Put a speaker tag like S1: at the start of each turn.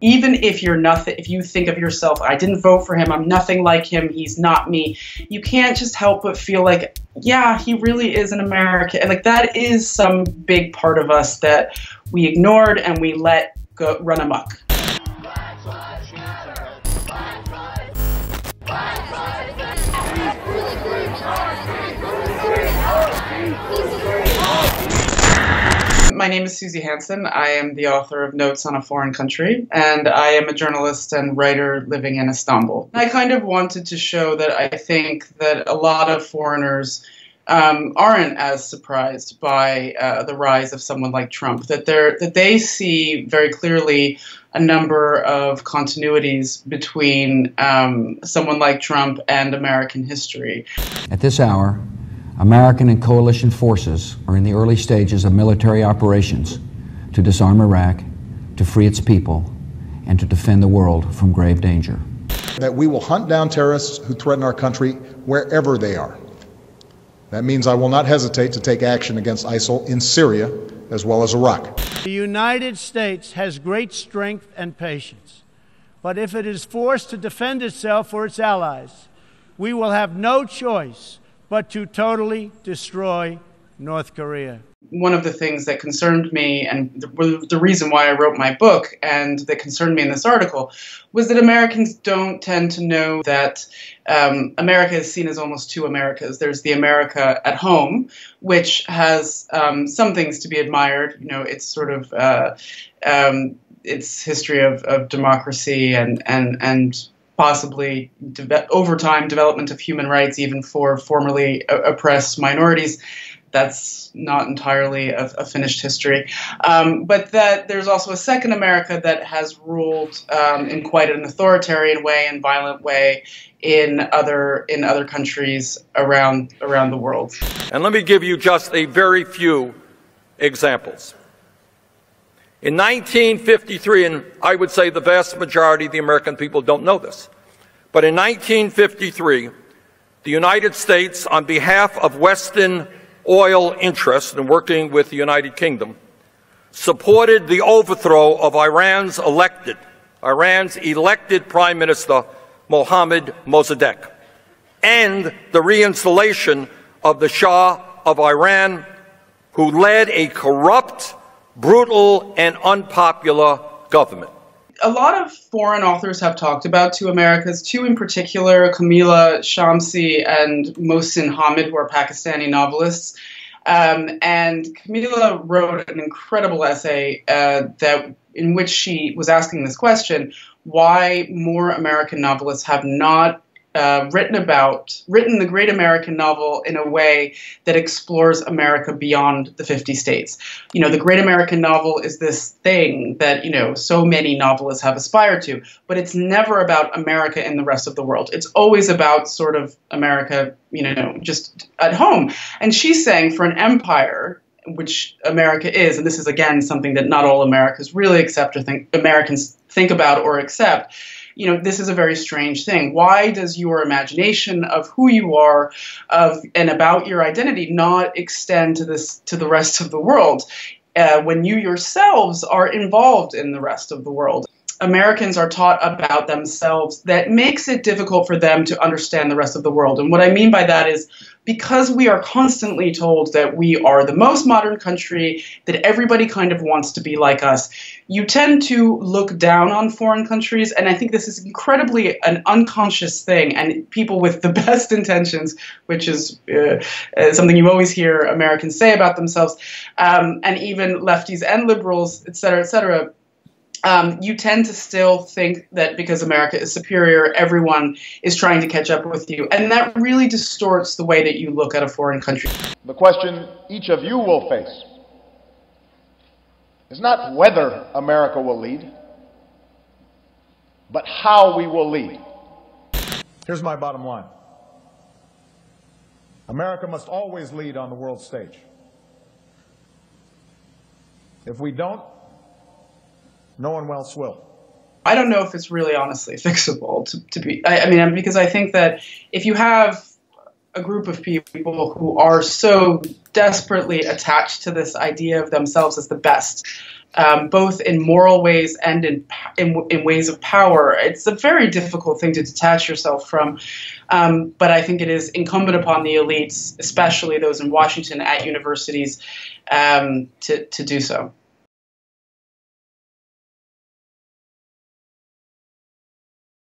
S1: Even if you're nothing, if you think of yourself, I didn't vote for him, I'm nothing like him, he's not me, you can't just help but feel like, yeah, he really is an American. And like that is some big part of us that we ignored and we let go run amok. My name is Suzy Hansen. I am the author of Notes on a Foreign Country, and I am a journalist and writer living in Istanbul. I kind of wanted to show that I think that a lot of foreigners aren't as surprised by the rise of someone like Trump, that they see very clearly a number of continuities between someone like Trump and American history.
S2: At this hour, American and coalition forces are in the early stages of military operations to disarm Iraq, to free its people, and to defend the world from grave danger.
S3: That we will hunt down terrorists who threaten our country wherever they are. That means I will not hesitate to take action against ISIL in Syria as well as Iraq.
S4: The United States has great strength and patience, but if it is forced to defend itself or its allies, we will have no choice but to totally destroy North Korea.
S1: One of the things that concerned me, and the reason why I wrote my book, and that concerned me in this article, was that Americans don't tend to know that America is seen as almost two Americas. There's the America at home, which has some things to be admired. You know, it's sort of its history of democracy and possibly over time development of human rights, even for formerly oppressed minorities. That's not entirely a finished history. But that there's also a second America that has ruled in quite an authoritarian way and violent way in other countries around the world.
S5: And let me give you just a very few examples. In 1953, and I would say the vast majority of the American people don't know this, but in 1953, the United States, on behalf of Western oil interests and working with the United Kingdom, supported the overthrow of Iran's elected Prime Minister Mohammad Mossadegh and the reinstallation of the Shah of Iran, who led a corrupt, brutal, and unpopular government.
S1: A lot of foreign authors have talked about two Americas, two in particular, Kamila Shamsi and Mohsin Hamid, who are Pakistani novelists. And Kamila wrote an incredible essay in which she was asking this question: why more American novelists have not written the great American novel in a way that explores America beyond the 50 states. You know, the great American novel is this thing that, you know, so many novelists have aspired to, but it's never about America in the rest of the world. It's always about sort of America, you know, just at home. And she's saying for an empire, which America is, and this is again something that not all Americans really accept or Americans think about or accept, you know, this is a very strange thing. Why does your imagination of who you are, and about your identity not extend to the rest of the world when you yourselves are involved in the rest of the world? Americans are taught about themselves that makes it difficult for them to understand the rest of the world. And what I mean by that is because we are constantly told that we are the most modern country, that everybody kind of wants to be like us, you tend to look down on foreign countries. And I think this is incredibly an unconscious thing. And people with the best intentions, which is something you always hear Americans say about themselves, and even lefties and liberals, et cetera, you tend to still think that because America is superior, everyone is trying to catch up with you. And that really distorts the way that you look at a foreign country.
S3: The question each of you will face is not whether America will lead, but how we will lead. Here's my bottom line. America must always lead on the world stage. If we don't, no one else will.
S1: I don't know if it's really honestly fixable to be, I mean, because I think that if you have a group of people who are so desperately attached to this idea of themselves as the best, both in moral ways and in ways of power. It's a very difficult thing to detach yourself from, but I think it is incumbent upon the elites, especially those in Washington at universities, to do so.